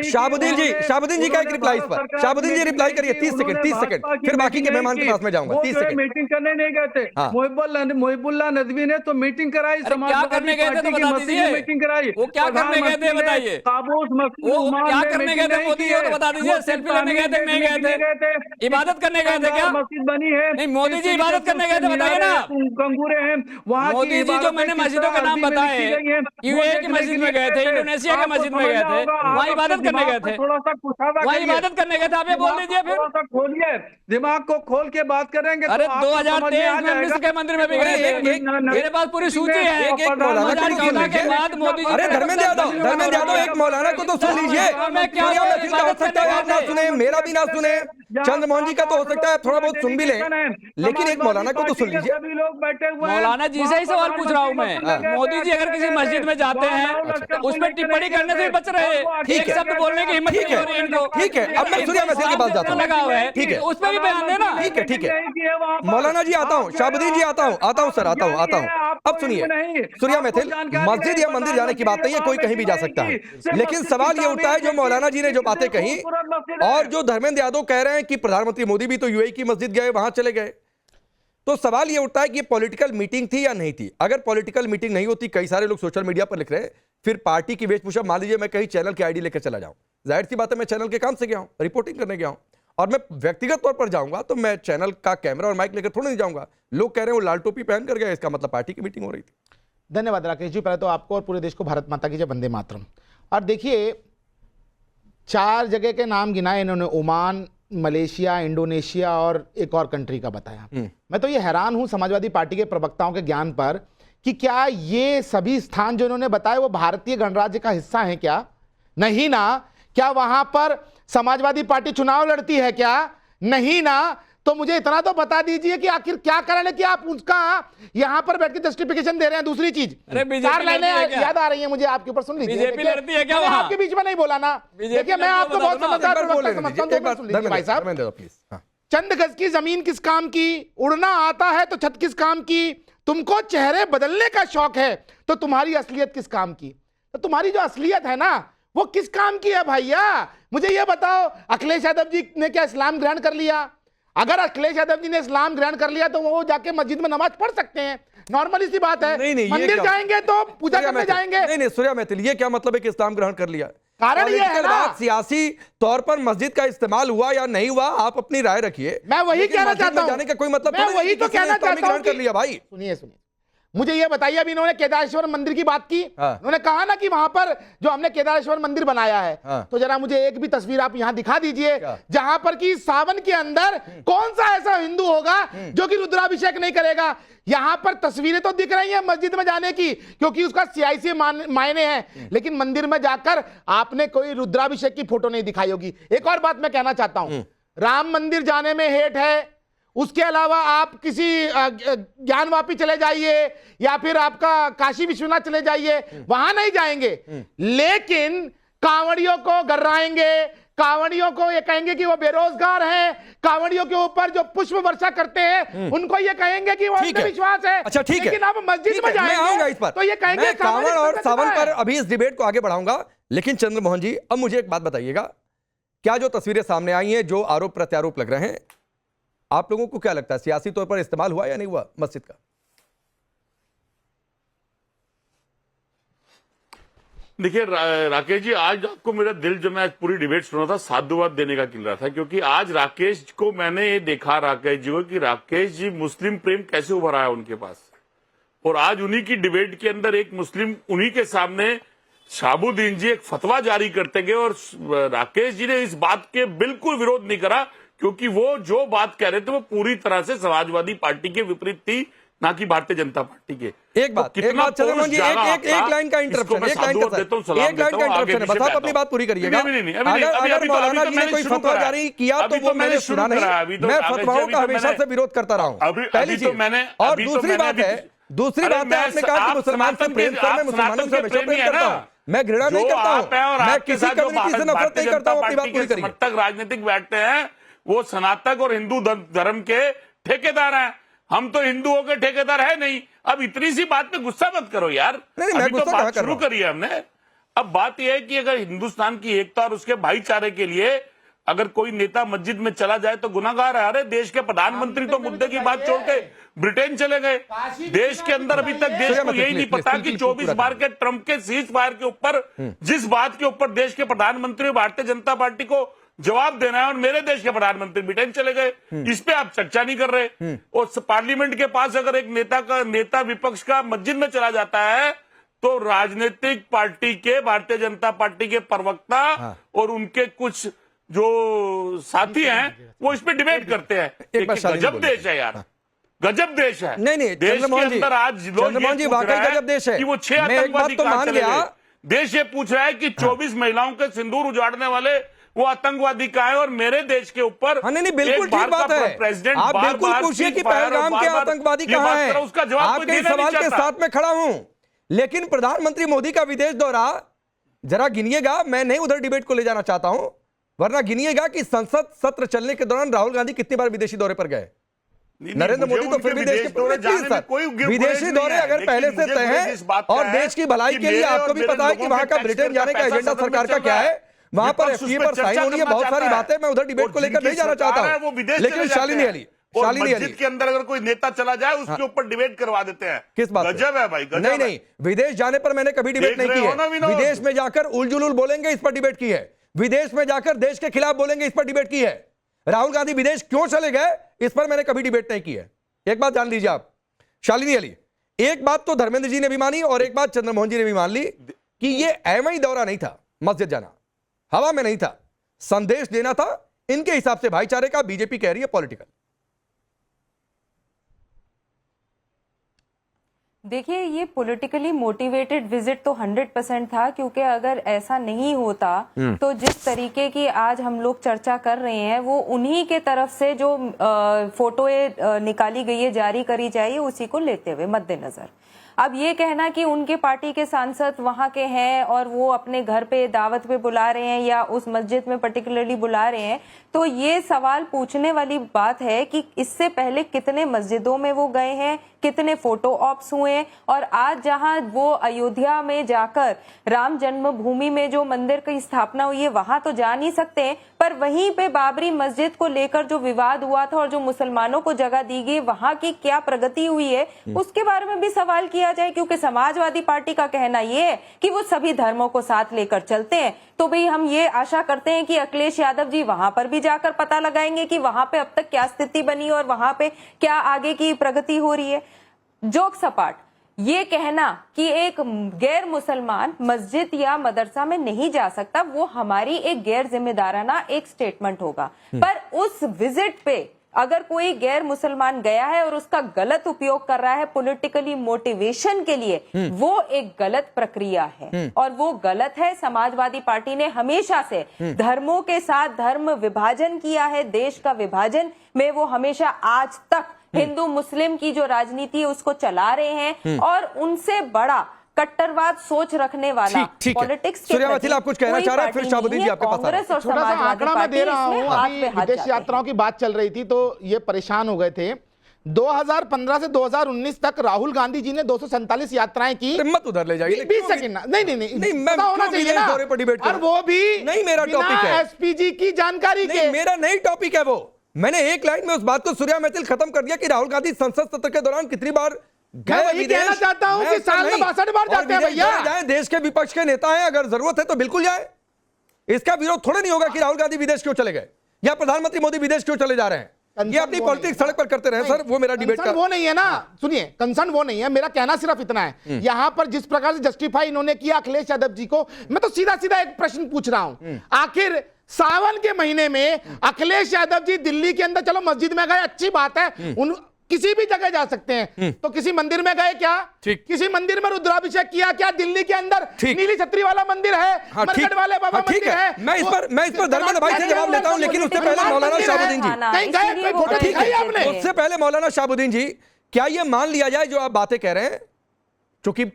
शाहबुद्दीन जी का एक रिप्लाई इस पर। शाहबुद्दीन जी रिप्लाई करिए 30 सेकंड, फिर बाकी के मेहमान के पास में जाऊंगा। 30 सेकंड। मीटिंग करने नहीं गए थे। मुहिबुल्लाह नदवी ने तो मीटिंग कराई, क्या करने गए थे तो बता दीजिए। मीटिंग कराई, वो क्या करने गए थे बताइए। वो क्या करने गए थे मोदी जी तो बता दीजिए। सेल्फी लेने गए थे, नहीं गए थे, इबादत करने गए थे क्या? मस्जिद बनी है, नहीं मोदी जी इबादत करने गए थे बताइए ना। कंगूरे हैं वहाँ। मोदी जी जो मैंने मस्जिदों के नाम बताए, यूएई की मस्जिद में गए थे, इंडोनेशिया के मस्जिद में गए थे, वहाँ इबादत करने गए थे, वहाँ इबादत करने गए थे। आप ये बोल दीजिए फिर। खोलिए, दिमाग को खोल के बात करेंगे। अरे 2023 में मिस्र के मंदिर में भी गए थे, मेरे पास पूरी सूची है। 2014 के बाद मोदी जी। अरे धर्मेंद्र यादव एक मौलाना को तो सुन लीजिए। हो सकता है आप ना सुने, मेरा भी ना सुने, चंद्रमोहन जी का तो हो सकता है थोड़ा बहुत सुन भी लें, लेकिन एक मौलाना को तो सुन लीजिए। मौलाना जी से ही सवाल पूछ रहा हूँ मैं। मोदी जी अगर किसी मस्जिद में जाते हैं उस पर टिप्पणी करने से बच रहे, एक शब्द बोलने की हिम्मत नहीं हो रही इनको। ठीक है, अब मैं सूर्या महफिल के पास जाता हूँ। लगा हुआ है, ठीक है, उस पर भी बयान देना। ठीक है मौलाना जी आता हूँ, शाहबुद्दीन जी आता हूँ सर, आता हूँ। अब सुनिए सूर्या महफिल, मस्जिद या मंदिर जाने की बात नहीं है, कोई कहीं भी जा सकता है, लेकिन सवाल ये उठता है जो मौलाना जी ने जो बातें कही और जो धर्मेंद्र यादव कह रहे हैं कि प्रधानमंत्री मोदी भी तो यूएई की मस्जिद गए, वहां चले गए, तो सवाल ये उठता है कि ये पॉलिटिकल मीटिंग थी या नहीं थी। अगर पॉलिटिकल मीटिंग नहीं होती, कई सारे लोग सोशल मीडिया पर लिख रहे हैं, फिर पार्टी की वेशभूषा, मान लीजिए मैं कहीं चैनल की आईडी लेकर चला जाऊं, जाहिर सी बात है मैं चैनल के काम से गया हूं, रिपोर्टिंग करने गया हूं, और मैं व्यक्तिगत तौर पर जाऊंगा तो मैं चैनल का कैमरा और माइक लेकर थोड़ा नहीं जाऊंगा। लोग कह रहे हैं वो लाल टोपी पहन कर गए, इसका मतलब पार्टी की मीटिंग हो रही थी। धन्यवाद राकेश जी, पहले तो आपको और पूरे देश को भारत माता की जय, वंदे मातरम। और देखिए 4 जगह के नाम गिनाए इन्होंने, ओमान, मलेशिया, इंडोनेशिया और एक और कंट्री का बताया। मैं तो ये हैरान हूं समाजवादी पार्टी के प्रवक्ताओं के ज्ञान पर कि क्या ये सभी स्थान जो इन्होंने बताए वो भारतीय गणराज्य का हिस्सा है क्या? नहीं ना। क्या वहां पर समाजवादी पार्टी चुनाव लड़ती है क्या? नहीं ना। तो मुझे इतना तो बता दीजिए कि आखिर क्या कारण है कि आप उसका यहां पर बैठ के जस्टिफिकेशन दे रहे हैं। दूसरी चीज, 4 लाइनें याद आ रही हैं मुझे आपके ऊपर, सुन लीजिए। बीजेपी लड़ती है क्या वहां? आपके बीच में नहीं बोला ना, देखिए मैं आपको बहुत समझदार समझता हूं भाई साहब। चंद गज की जमीन किस काम की, उड़ना आता है तो छत किस काम की, तुमको चेहरे बदलने का शौक है तो तुम्हारी असलियत किस काम की। तो तुम्हारी जो असलियत है ना वो किस काम की है भैया, मुझे ये बताओ। अखिलेश यादव जी ने क्या इस्लाम ग्रहण कर लिया? अगर अखिलेश यादव जी ने इस्लाम ग्रहण कर लिया तो वो जाके मस्जिद में नमाज पढ़ सकते हैं, नॉर्मली सी बात है। नहीं, मंदिर जाएंगे तो पूजा करने जाएंगे। नहीं सूर्या मैथिल, ये क्या मतलब है कि इस्लाम ग्रहण कर लिया? कारण ये है ना, सियासी तौर पर मस्जिद का इस्तेमाल हुआ या नहीं हुआ, आप अपनी राय रखिए। मैं वही कहना चाहता हूं, जाने का कोई मतलब मैं वही तो कहना चाहता हूं कर लिया भाई। सुनिए मुझे ये बताइए, अभी इन्होंने केदारेश्वर मंदिर की बात की, उन्होंने कहा ना कि वहां पर जो हमने केदारेश्वर मंदिर बनाया है, तो जरा मुझे एक भी तस्वीर आप यहां दिखा दीजिए जहां पर कि सावन के अंदर कौन सा ऐसा हिंदू होगा जो कि रुद्राभिषेक नहीं करेगा। यहां पर तस्वीरें तो दिख रही हैं मस्जिद में जाने की क्योंकि उसका सियासी मायने हैं, लेकिन मंदिर में जाकर आपने कोई रुद्राभिषेक की फोटो नहीं दिखाई होगी। एक और बात मैं कहना चाहता हूं, राम मंदिर जाने में हेट है, उसके अलावा आप किसी ज्ञानवापी चले जाइए या फिर आपका काशी विश्वनाथ चले जाइए, वहां नहीं जाएंगे, लेकिन कांवड़ियों को गर्राएंगे, कांवड़ियों को ये कहेंगे कि वो बेरोजगार हैं, कांवड़ियों के ऊपर जो पुष्प वर्षा करते हैं उनको ये कहेंगे कि वो अंधविश्वास है। अच्छा ठीक है, लेकिन आप मस्जिद में मैं आऊंगा इस पर, तो ये कहेंगे मैं कांवड़ और सावन पर अभी इस डिबेट को आगे बढ़ाऊंगा। लेकिन चंद्रमोहन जी, अब मुझे एक बात बताइएगा, क्या जो तस्वीरें सामने आई हैं, जो आरोप प्रत्यारोप लग रहे हैं, आप लोगों को क्या लगता है सियासी तौर पर इस्तेमाल हुआ या नहीं हुआ मस्जिद का? देखिए राकेश जी, आज आपको मेरा दिल जब मैं पूरी डिबेट सुना था साधुवाद देने का किल रहा था, क्योंकि आज राकेश को मैंने ये देखा, राकेश जी को, कि राकेश जी मुस्लिम प्रेम कैसे उभर आया उनके पास। और आज उन्हीं की डिबेट के अंदर एक मुस्लिम, उन्हीं के सामने शाहबुद्दीन जी एक फतवा जारी करते गए और राकेश जी ने इस बात के बिल्कुल विरोध नहीं करा, क्योंकि वो जो बात कह रहे थे वो पूरी तरह से समाजवादी पार्टी के विपरीत थी, ना कि भारतीय जनता पार्टी के। एक बात चंद्रमोहन जी, एक लाइन का इंटरप्शन, एक लाइन का इंटरप्शन, बस आप अपनी बात पूरी करिएगा। अगर मौलाना जी ने कोई फतवा जारी किया तो वो मैंने सुना नहीं, मैं फतवाओं का हमेशा से विरोध करता रहा हूं, पहली चीज। और दूसरी बात है, आपने कहा कि मुसलमान से प्रेम कर, मैं मुसलमानों से हमेशा प्रेम करता हूं, मैं घृणा नहीं करता हूं, मैं किसी कम्युनिटी से नफरत नहीं करता हूं। अपनी बात पूरी करिए। तक राजनीतिक बैठते हैं वो सनातन और हिंदू धर्म के ठेकेदार हैं, हम तो हिंदुओं के ठेकेदार है नहीं। अब इतनी सी बात पे गुस्सा मत करो यार, अभी तो बात शुरू करी है हमने। अब बात यह है कि अगर हिंदुस्तान की एकता और उसके भाईचारे के लिए अगर कोई नेता मस्जिद में चला जाए तो गुनाहगार है। अरे देश के प्रधानमंत्री तो मुद्दे की बात छोड़ के ब्रिटेन चले गए। देश के अंदर अभी तक देश को यही नहीं पता कि 24 बार के ट्रंप के सीज फायर के ऊपर, जिस बात के ऊपर देश के प्रधानमंत्री भारतीय जनता पार्टी को जवाब देना है, और मेरे देश के प्रधानमंत्री ब्रिटेन चले गए, इस पे आप चर्चा नहीं कर रहे। और पार्लियामेंट के पास अगर एक नेता विपक्ष का मस्जिद में चला जाता है तो राजनीतिक पार्टी के, भारतीय जनता पार्टी के प्रवक्ता और उनके कुछ जो साथी हैं वो इस पे डिबेट करते हैं। गजब देश है यार, गजब देश है। नहीं देश के अंदर आज लोग ये पूछ रहे गजब देश है कि वो 6 आतंकवादी कहां चले गए। देश ये पूछ रहा है कि 24 महिलाओं के सिंदूर उजाड़ने वाले वो आतंकवादी कहा है, और मेरे देश के ऊपर नहीं बिल्कुल ठीक बात है। प्रेसिडेंट आप बिल्कुल पूछिए कि पहलगाम के आतंकवादी कहां हैं, उसका जवाब आपके सवाल के साथ में खड़ा हूं। लेकिन प्रधानमंत्री मोदी का विदेश दौरा जरा गिनिएगा, मैं नहीं उधर डिबेट को ले जाना चाहता हूं, वरना गिनिएगा कि संसद सत्र चलने के दौरान राहुल गांधी कितनी बार विदेशी दौरे पर गए। नरेंद्र मोदी तो फिर भी देश के विदेशी दौरे अगर पहले से तय है और देश की भलाई के लिए आपको भी पता है कि वहां का ब्रिटेन जाने का एजेंडा सरकार का क्या है, वहां पर एफटीए पर साइन होनी है, बहुत सारी बातें, मैं उधर डिबेट को लेकर नहीं जाना चाहता हूं। लेकिन शालिनी अली के अंदर अगर कोई नेता चला जाए उसके ऊपर डिबेट करवा देते हैं। किस बात? गजब है भाई, गजब। नहीं, विदेश जाने पर मैंने कभी डिबेट नहीं की है। विदेश में जाकर उलझुल बोलेंगे, इस पर डिबेट की है। विदेश में जाकर देश के खिलाफ बोलेंगे, इस पर डिबेट की है। राहुल गांधी विदेश क्यों चले गए, इस पर मैंने कभी डिबेट नहीं की है। एक बात जान लीजिए आप शालिनी अली, एक बात तो धर्मेंद्र जी ने भी मानी और एक बात चंद्रमोहन जी ने भी मान ली कि ये एमआई दौरा नहीं था, मस्जिद जाना हवा में नहीं था, संदेश देना था इनके हिसाब से भाईचारे का। बीजेपी कह रही है पॉलिटिकल। देखिए, ये पॉलिटिकली मोटिवेटेड विजिट तो 100% था, क्योंकि अगर ऐसा नहीं होता तो जिस तरीके की आज हम लोग चर्चा कर रहे हैं वो उन्हीं के तरफ से जो फोटोएं निकाली गई है, जारी करी जाए, उसी को लेते हुए मद्देनजर अब ये कहना कि उनके पार्टी के सांसद वहां के हैं और वो अपने घर पे दावत पे बुला रहे हैं या उस मस्जिद में पर्टिकुलरली बुला रहे हैं, तो ये सवाल पूछने वाली बात है कि इससे पहले कितने मस्जिदों में वो गए हैं, कितने फोटो ऑप्स हुए, और आज जहां वो अयोध्या में जाकर राम जन्मभूमि में जो मंदिर की स्थापना हुई है वहां तो जा नहीं सकते, पर वहीं पे बाबरी मस्जिद को लेकर जो विवाद हुआ था और जो मुसलमानों को जगह दी गई, वहां की क्या प्रगति हुई है उसके बारे में भी सवाल किया जाए, क्योंकि समाजवादी पार्टी का कहना ये है कि वो सभी धर्मों को साथ लेकर चलते हैं। तो भाई हम ये आशा करते हैं कि अखिलेश यादव जी वहां पर भी जाकर पता लगाएंगे कि वहां पे अब तक क्या स्थिति बनी और वहां पे क्या आगे की प्रगति हो रही है। जोक सपाट ये कहना कि एक गैर मुसलमान मस्जिद या मदरसा में नहीं जा सकता, वो हमारी एक गैर जिम्मेदाराना एक स्टेटमेंट होगा। पर उस विजिट पे अगर कोई गैर मुसलमान गया है और उसका गलत उपयोग कर रहा है पॉलिटिकली मोटिवेशन के लिए, वो एक गलत प्रक्रिया है और वो गलत है। समाजवादी पार्टी ने हमेशा से धर्मों के साथ धर्म विभाजन किया है, देश का विभाजन में वो हमेशा आज तक हिंदू मुस्लिम की जो राजनीति है उसको चला रहे हैं, और उनसे बड़ा कट्टरवाद सोच रखने वाला पॉलिटिक्स के सूर्यवंशी आप कुछ कहना चाह रहे हैं, फिर शाहबुद्दीन जी आपके पास कांग्रेस और छोटा सा समाजवादी आंकड़ा मैं दे रहा हूं। पार्टी अभी विदेश यात्राओं की बात चल रही थी तो ये परेशान हो गए थे। 2015 से 2019 तक राहुल गांधी जी ने 247 यात्राएं की। मत उधर ले जाइए, 20 सेकंड ना, नहीं मैं होना चाहिए ना, दौरे पर डिबेट और वो भी नहीं मेरा टॉपिक है, एसपीजी की जानकारी के मेरा नहीं टॉपिक है वो। मैंने एक लाइन में उस बात को सूर्या मैथिल खत्म कर दिया कि राहुल गांधी संसद सत्र के दौरान कितनी बार मैं वही कहना चाहता हूं कि साल में 62 बार जाते हैं भैया। देश के विपक्ष के नेता हैं, अगर जरूरत है तो बिल्कुल जाए। इसका विरोध थोड़ा नहीं होगा कि राहुल गांधी विदेश क्यों चले गए या प्रधानमंत्री मोदी विदेश क्यों चले जा रहे हैं। ये अपनी पॉलिटिक्स सड़क पर करते रहे सर, वो मेरा डिबेट का वो नहीं है ना। सुनिए, कंसर्न वो नहीं है, मेरा कहना सिर्फ इतना है, यहां पर जिस प्रकार से जस्टिफाई इन्होंने किया अखिलेश यादव जी को, मैं तो सीधा सीधा एक प्रश्न पूछ रहा हूं। आखिर सावन के महीने में अखिलेश यादव जी दिल्ली के अंदर, चलो मस्जिद में गए अच्छी बात है, उन किसी भी जगह जा सकते हैं, तो किसी मंदिर में गए क्या? किसी मंदिर में रुद्राभिषेक किया क्या? दिल्ली के अंदर नीली छतरी वाला मंदिर है, मरकट वाले बाबा मंदिर है। मैं इस पर धर्मेंद्र भाई से जवाब लेता हूं, लेकिन उससे पहले मौलाना शाहबुद्दीन जी, कहीं गए फोटो दिखाई आपने? उससे पहले मौलाना शाहबुद्दीन जी, क्या ये मान लिया जाए जो आप बातें कह रहे हैं, चूंकि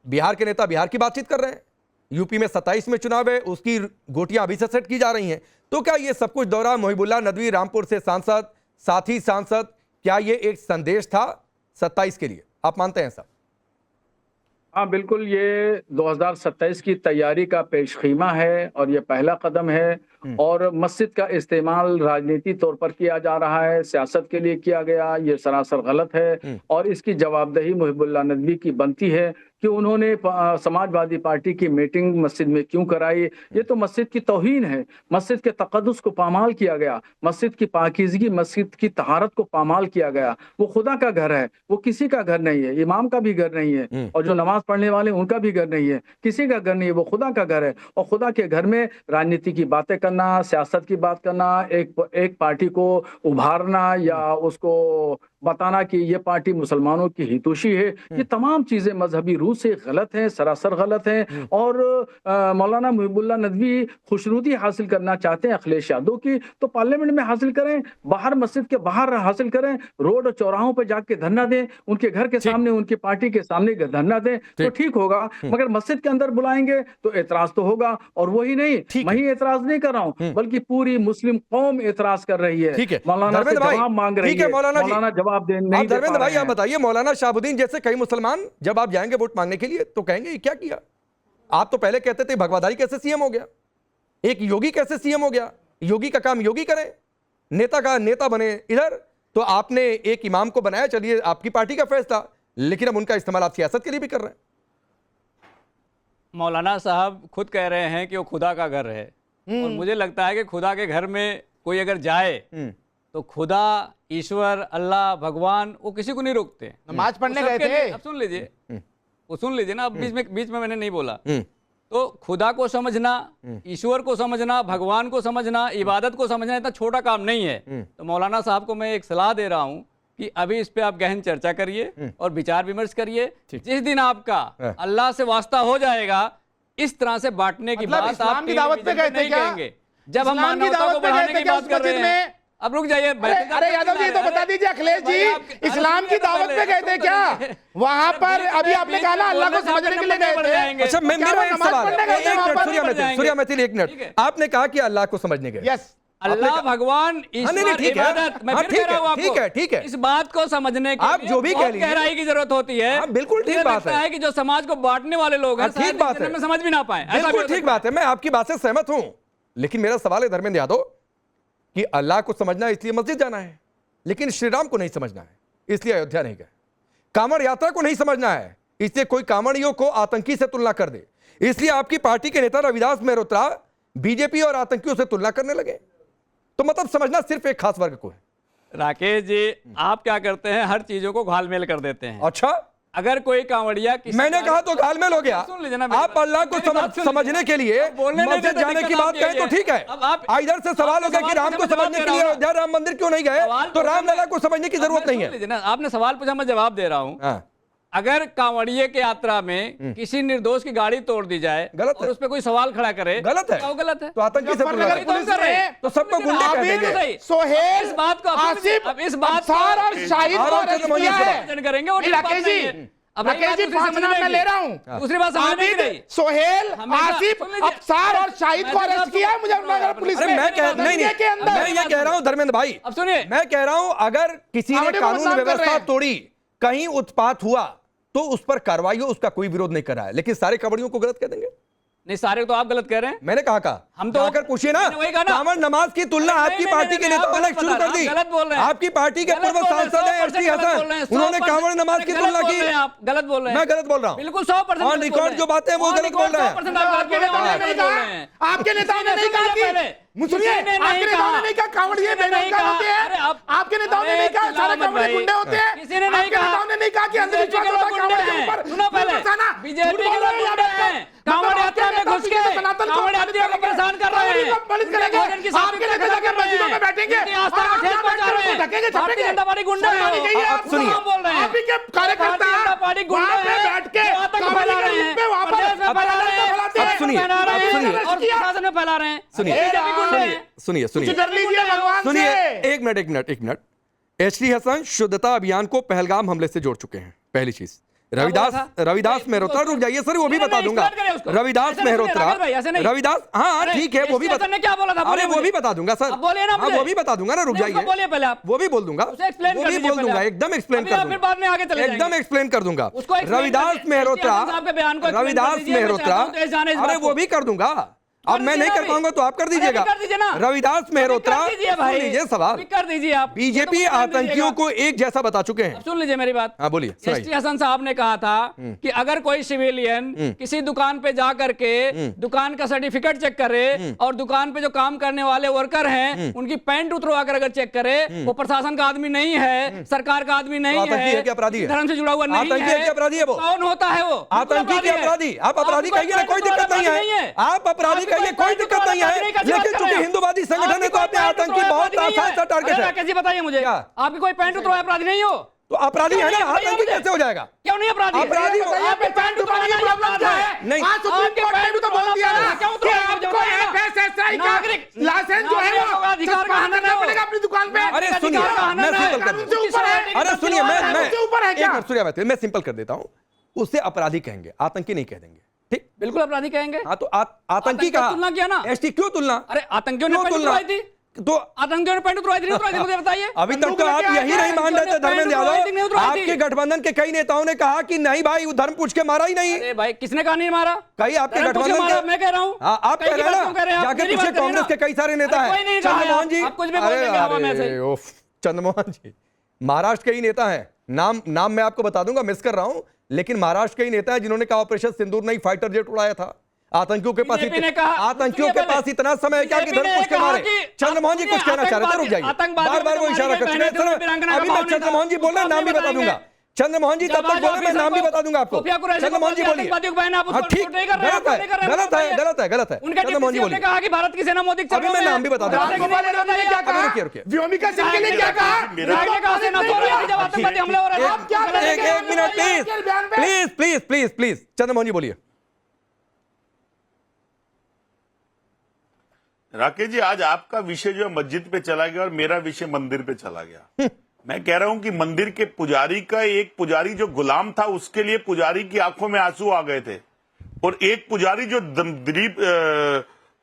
बिहार के नेता बिहार की बातचीत कर रहे हैं, यूपी में 27 में चुनाव है, उसकी गोटियां अभी से सेट की जा रही हैं, तो क्या ये सब कुछ दौरा मुहिबुल्लाह नदवी रामपुर से सांसद, साथी सांसद, क्या ये एक संदेश था 27 के लिए? आप मानते हैं सब? हाँ बिल्कुल, ये 2027 की तैयारी का पेशखीमा है और ये पहला कदम है। और मस्जिद का इस्तेमाल राजनीति तौर पर किया जा रहा है, सियासत के लिए किया गया, ये सरासर गलत है और इसकी जवाबदेही मुहिबुल्लाह नदवी की बनती है कि उन्होंने समाजवादी पार्टी की मीटिंग मस्जिद में क्यों कराई। ये तो मस्जिद की तौहीन है, मस्जिद के तक़द्दुस को पामाल किया गया, मस्जिद की पाकीज़गी, मस्जिद की तहारत को पामाल किया गया। वो खुदा का घर है, वो किसी का घर नहीं है, इमाम का भी घर नहीं है और जो नमाज पढ़ने वाले उनका भी घर नहीं है, किसी का घर नहीं है, वो खुदा का घर है। और खुदा के घर में राजनीति की बातें करना, सियासत की बात करना, एक पार्टी को उभारना या उसको बताना कि ये पार्टी मुसलमानों की हितोशी है, ये तमाम चीजें मजहबी रूह से गलत हैं, सरासर गलत हैं। और मौलाना मुहिबुल्लाह नदवी खुशनुदी हासिल करना चाहते हैं अखिलेश यादव की, तो पार्लियामेंट में हासिल करें, बाहर मस्जिद के बाहर हासिल करें, रोड और चौराहों पर जाके धरना दें, उनके घर के सामने, उनकी पार्टी के सामने धरना दें, तो ठीक होगा। मगर मस्जिद के अंदर बुलाएंगे तो एतराज तो होगा। और वही नहीं, मैं ही एतराज नहीं कर रहा हूँ, बल्कि पूरी मुस्लिम कौम एतराज कर रही है, मौलाना से जवाब मांग रही है, मौलाना जवाब नहीं। धर्मेंद्र भाई आप बताइए, मौलाना शाहबुद्दीन जैसे कई मुसलमान जब आप जाएंगे वोट मांगने के लिए तो कहेंगे क्या किया? आप तो पहले कहते थे भगवाधारी कैसे सीएम हो गया, एक योगी कैसे सीएम हो गया, योगी का काम योगी करे, नेता का नेता बने इधर। तो आपने एक इमाम को बनाया, चलिए आपकी पार्टी का फैसला, लेकिन अब उनका इस्तेमाल आप सियासत के लिए भी कर रहे हैं। मौलाना साहब खुद कह रहे हैं कि वो खुदा का घर है और मुझे लगता है कि खुदा के घर में कोई अगर जाए तो खुदा, ईश्वर, अल्लाह, भगवान वो किसी को नहीं रोकते। नमाज पढ़ने गए थे। अब सुन लीजिए, वो सुन लीजिए ना, अब बीच में मैंने नहीं बोला। तो खुदा को समझना, ईश्वर को समझना, भगवान को समझना, इबादत को समझना इतना छोटा काम नहीं है। तो मौलाना साहब को मैं एक सलाह दे रहा हूँ कि अभी इस पे आप गहन चर्चा करिए और विचार विमर्श करिए। जिस दिन आपका अल्लाह से वास्ता हो जाएगा, इस तरह से बांटने की बात आप की दावत पे गए थे क्या? कहेंगे। जब हम मानवता को बढ़ाने की बात कर रहे हैं, अब रुक जाइए। अरे यादव जी, तो बता दीजिए अखिलेश जी, इस्लाम की दावत पे गए थे क्या? वहां पर अभी आपने कहा ना अल्लाह को समझने के लिए गए थे। अच्छा, मेरा एक सवाल है, सूर्या मैथिल, एक मिनट। आपने कहा कि अल्लाह को समझने गए। यस, अल्लाह भगवान ईश्वर इबादत, मैं फिर कह रहा हूं आपको, ठीक है। इस बात को समझने के आप जो भी कह लीजिए, गहराई की जरूरत होती है। बिल्कुल ठीक बात है कि जो समाज को बांटने वाले लोग हैं, ठीक बात है, मैं समझ भी ना पाए। बिल्कुल ठीक बात है, मैं आपकी बात से सहमत हूं। लेकिन मेरा सवाल है धर्मेंद्र यादव कि अल्लाह को समझना है इसलिए मस्जिद जाना है, लेकिन श्री राम को नहीं समझना है इसलिए अयोध्या नहीं गए। कांवड़ यात्रा को नहीं समझना है इसलिए कोई कांवड़ियों को आतंकी से तुलना कर दे, इसलिए आपकी पार्टी के नेता रविदास मेहरोत्रा बीजेपी और आतंकियों से तुलना करने लगे। तो मतलब समझना सिर्फ एक खास वर्ग को है। राकेश जी, आप क्या करते हैं, हर चीजों को घालमेल कर देते हैं। अच्छा, अगर कोई कांवड़िया मैंने कहा तो घालमेल हो गया। आप अल्लाह को समझने के लिए मस्जिद जाने की बात कहें तो ठीक है। इधर से सवाल हो गया कि राम को समझने के लिए अयोध्या राम मंदिर क्यों नहीं गए, तो रामलला को समझने की जरूरत नहीं है। आपने सवाल पूछा, मैं जवाब दे रहा हूँ। अगर कांवड़िये की यात्रा में किसी निर्दोष की गाड़ी तोड़ दी जाए, गलत है, और उस पर कोई सवाल खड़ा करे, गलत है, वो गलत है। तो आतंकी से तो सबको गुंडे कह देंगे। सोहेल, इस बात को आसिफ, अब इस बात अफसार और शाहिद को अरेस्ट किया है। करेंगे और राकेश जी, राकेश जी 5 नाम मैं ले रहा हूँ। दूसरी बात समझने की नहीं। सोहेल, आसिफ, अफसार और शाहिद को अरेस्ट किया है मुजफ्फरनगर पुलिस ने। मैं ये कह रहा हूँ धर्मेंद्र भाई, अब सुनिए, मैं कह रहा हूँ अगर किसी ने कानून व्यवस्था तोड़ी, कहीं उत्पात हुआ, तो उस पर कार्रवाई हो, उसका कोई विरोध नहीं कर रहा है। लेकिन सारे कांवड़ियों को गलत कह देंगे? नहीं, सारे तो आप गलत कह रहे हैं। मैंने कहा हम तो आकर पूछिए ना, कांवड़ नमाज की तुलना आपकी पार्टी के नेताओं ने शुरू कर दी। गलत बोल रहे हैं। आपकी पार्टी के पूर्व सांसद हैं एसटी हसन, उन्होंने कांवड़ नमाज की तुलना की। आप गलत बोल रहे हैं। मैं गलत बोल रहा हूँ, बिल्कुल 100% ऑन रिकॉर्ड जो बातें वो गलत बोल रहे हैं। आपके नेताओं ने नहीं कहा, आपके नेताओं ने नहीं कहा कि सुनिए, आपके नेताओं ने नहीं कहा कांवड़िये बेरोजगार होते हैं, आपके नेताओं ने नहीं कहा सारे कांवड़िये गुंडे होते हैं, किसी ने नहीं कहा, नेताओं ने नहीं कहा कि अंधविश्वास होता है कांवड़ के ऊपर। सुनो पहले, बीजेपी के लोग गुंडे हैं, कांवड़ यात्रा में घुस के कांवड़ यात्रियों को परेशान कर रहे हैं। आपके नेता जाकर मस्जिदों में बैठेंगे, आस्था को ठेस पहुंचा रहे हैं। भारतीय जनता पार्टी गुंडे हैं। आप सुनिए, बोल रहे हैं, आप ही के कार्यकर्ता पार्टी गुंडे वहां पे बैठ के आतंक फैला रहे हैं, प्रदेश में फैला रहे हैं, और प्रशासन में फैला रहे हैं। सुनिए, एक मिनट। एसटी हसन शुद्धता अभियान को पहलगाम हमले से जोड़ चुके हैं, पहली चीज। रविदास मेहरोत्रा, रुक जाइए सर, वो भी बता दूंगा। रविदास मेहरोत्रा, रविदास, हाँ ठीक है, वो भी बता, क्या बोला था? अरे वो भी बता दूंगा सर, वो भी बता दूंगा ना, रुक जाइए, बोलिए पहले आप। वो भी बोल दूंगा, एकदम एक्सप्लेन कर दूंगा, बाद में आगे चले जाएंगे, एकदम एक्सप्लेन कर दूंगा। रविदास मेहरोत्रा, अरे वो भी कर दूंगा। अब मैं नहीं कर पाऊंगा तो आप कर दीजिएगा। रविदास मेहरोत्रा, सुन लीजिए सवाल, कर दीजिए आप। बीजेपी आतंकियों को एक जैसा बता चुके हैं। सुन लीजिए मेरी बात। हाँ बोलिए। एसटी हसन साहब ने कहा था कि अगर कोई सिविलियन किसी दुकान पे जा करके दुकान का सर्टिफिकेट चेक करे और दुकान पे जो काम करने वाले वर्कर हैं उनकी पैंट उतरवा कर अगर चेक करे, वो प्रशासन का आदमी नहीं है, सरकार का आदमी नहीं है, धर्म से जुड़ा हुआ नहीं है, अपराधी है वो। कौन होता है वो? आतंकी के अपराधी। आप अपराधी कहिए, कोई दिक्कत नहीं है, आप अपराधी कहिए, कोई दिक्कत नहीं है। लेकिन चूंकि हिंदुवादी संगठन है तो आपने आतंकी बहुत आसान सा टारगेट है। कैसे बताइए मुझे, आपकी कोई पैंट उतरवाए अपराधी नहीं हो तो अपराधी है ना, आतंकी कैसे हो जाएगा? क्यों नहीं अपराधी? अपराधी हो, आपके पैंट उतरवाने का प्रॉब्लम क्या है? नहीं, आज सुप्रीम कोर्ट ने भी तो बोल दिया ना कि आपको एफएसएसआई का लाइसेंस जो है वो अधिकार का हनन करना पड़ेगा अपनी दुकान पे। अरे सुनिए, मैं सिंपल कर देता हूं। अरे सुनिए, मैं सूर्या मैथिल, मैं सिंपल कर देता हूं। उसे अपराधी कहेंगे, आतंकी नहीं कह देंगे। ठीक, बिल्कुल अपराधी कहेंगे। हाँ तो आतंकी का तुलना किया ना, एसटी क्यों तुलना? अरे आतंकियों ने पैंट उतरवाई थी, तो आतंकियों ने पैंट उतरवाई थी, मुझे बताइए। अभी तक तो आप यही नहीं मान रहे थे धर्मेंद्र यादव। आपके गठबंधन के कई नेताओं ने कहा कि नहीं भाई, वो धर्म पूछ के मारा ही नहीं। अरे भाई, किसने कहा नहीं मारा? कई आपके गठबंधन के, मैं कह रहा हूँ, आप कह रहे हैं ना, जाके पूछे कांग्रेस के कई सारे नेता हैं। चंद्रमोहन जी, चंद्रमोहन जी महाराष्ट्र के ही नेता हैं, नाम मैं आपको बता दूंगा, मिस कर रहा हूं, लेकिन महाराष्ट्र के ही नेता है जिन्होंने कहा ऑपरेशन सिंदूर नहीं फाइटर जेट उड़ाया था। आतंकियों के पास इतना समय है क्या कि धर्म पूछ के मारे? चंद्रमोहन जी कुछ कहना चाह रहे थे, रुक जाइए, बार वो इशारा करते हैं। अभी मैं चंद्रमोहन जी बोल रहे हैं, नाम भी बता दूंगा। चंद्रमोहन जी तब तक बोले, मैं नाम भी बता दूंगा आपको। चंद्रमोहन जी बोलिए। हाँ ठीक, गलत है। चंद्रमोहन जी बोलिए, कहा कि भारत की सेना मोदी अभी मैं नाम भी बता दूंगा। रुकिए। व्योमिका सिंह के लिए क्या कहा? एक मिनट प्लीज चंद्रमोहन जी बोलिए। राकेश जी, आज आपका विषय जो है मस्जिद पे चला गया और मेरा विषय मंदिर पे चला गया। मैं कह रहा हूं कि मंदिर के पुजारी का एक पुजारी जो गुलाम था उसके लिए पुजारी की आंखों में आंसू आ गए थे, और एक पुजारी जो दिलीप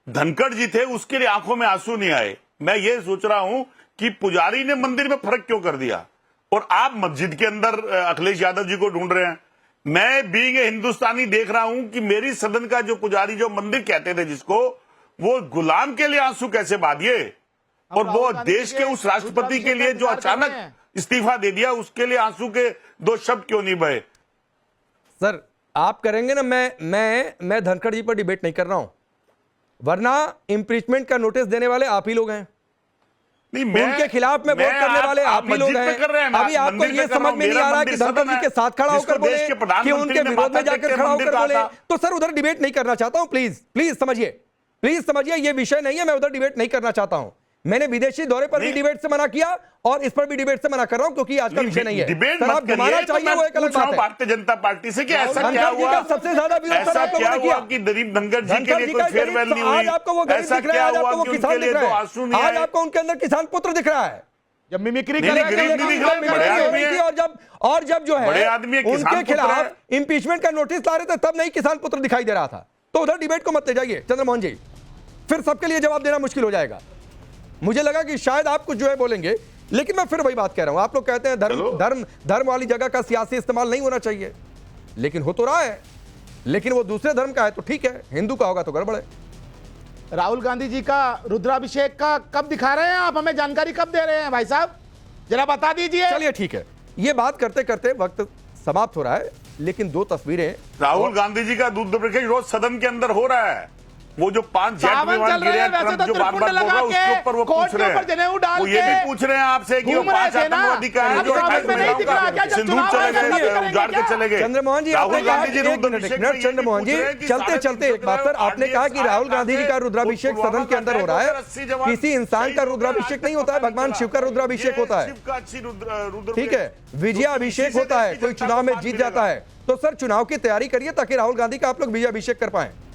धनखड़ जी थे उसके लिए आंखों में आंसू नहीं आए। मैं ये सोच रहा हूं कि पुजारी ने मंदिर में फर्क क्यों कर दिया और आप मस्जिद के अंदर अखिलेश यादव जी को ढूंढ रहे हैं। मैं बीइंग ए हिंदुस्तानी देख रहा हूं कि मेरी सदन का जो पुजारी जो मंदिर कहते थे जिसको, वो गुलाम के लिए आंसू कैसे बाधिए, और वो देश के उस राष्ट्रपति के लिए जो अचानक इस्तीफा दे दिया उसके लिए आंसू के दो शब्द क्यों नहीं बहे। सर आप करेंगे ना, मैं धनखड़ जी पर डिबेट नहीं कर रहा हूं, वरना इंपीचमेंट का नोटिस देने वाले आप ही लोग हैं। नहीं, उनके खिलाफ में वोट करने वाले आप ही लोग हैं। अभी आपको ये समझ में नहीं आ रहा कि धनखड़ जी के साथ खड़ा होकर बोले कि उनके विरोध में जाकर खड़ा होकर बोले, तो सर उधर डिबेट नहीं करना चाहता हूं। प्लीज समझिए ये विषय नहीं है, मैं उधर डिबेट नहीं करना चाहता हूं। मैंने विदेशी दौरे पर भी डिबेट से मना किया और इस पर भी डिबेट से मना कर रहा हूं, क्योंकि आज का विषय नहीं है। डिबेट सर आप घुमाना चाहिए वो एक अलग बात है। भारतीय जनता पार्टी से कि ऐसा क्या हुआ, सबसे ज्यादा विरोध सर आप लोगों ने किया कि दिलीप धनखड़ जी के लिए कोई फेयरवेल नहीं हुई। आज आपको वो गरीब दिख रहा है, आज आपको वो किसान दिख रहा है, आज आपको उनके अंदर किसान पुत्र दिख रहा है। जब मिमिक्री और जब जो है उनके खिलाफ इंपीचमेंट का नोटिस ला रहे थे तब नहीं किसान पुत्र दिखाई दे रहा था। तो उधर डिबेट को मत ले जाइए चंद्रमोहन जी, फिर सबके लिए जवाब देना मुश्किल हो जाएगा। मुझे लगा कि शायद आप कुछ जो है बोलेंगे, लेकिन मैं फिर वही बात कह रहा हूं। आप लोग कहते हैं धर्म वाली जगह का सियासी इस्तेमाल नहीं होना चाहिए, लेकिन हो तो रहा है। लेकिन वो दूसरे धर्म का है तो ठीक है, हिंदू का होगा तो गड़बड़ है। राहुल गांधी जी का रुद्राभिषेक का कब दिखा रहे हैं आप? हमें जानकारी कब दे रहे हैं भाई साहब, जरा बता दीजिए। चलिए ठीक है, ये बात करते करते वक्त समाप्त हो रहा है, लेकिन दो तस्वीरें राहुल गांधी जी का रुद्राभिषेक रोज सदन के अंदर हो रहा है। वो जो 5 जेट विमान गिरे हैं, ट्रंप जो बार-बार बोल रहा है उसके ऊपर वो पूछ रहे हैं, वो ये भी पूछ रहे हैं आपसे कि वो 5 आतंकवादी का है जो 28 महिलाओं का सिंदूर चले गए, उजाड़ के चले गए। चंद्रमोहन जी राहुल गांधी जी चंद्रमोहन जी चलते चलते एक बात, सर आपने कहा कि राहुल गांधी जी का रुद्राभिषेक सदन के अंदर हो रहा है। किसी इंसान का रुद्राभिषेक नहीं होता है, भगवान शिव का रुद्राभिषेक होता है, ठीक है, विजयाभिषेक होता है। कोई चुनाव में जीत जाता है तो सर चुनाव की तैयारी करिए ताकि राहुल गांधी का आप लोग विजयाभिषेक कर पाए।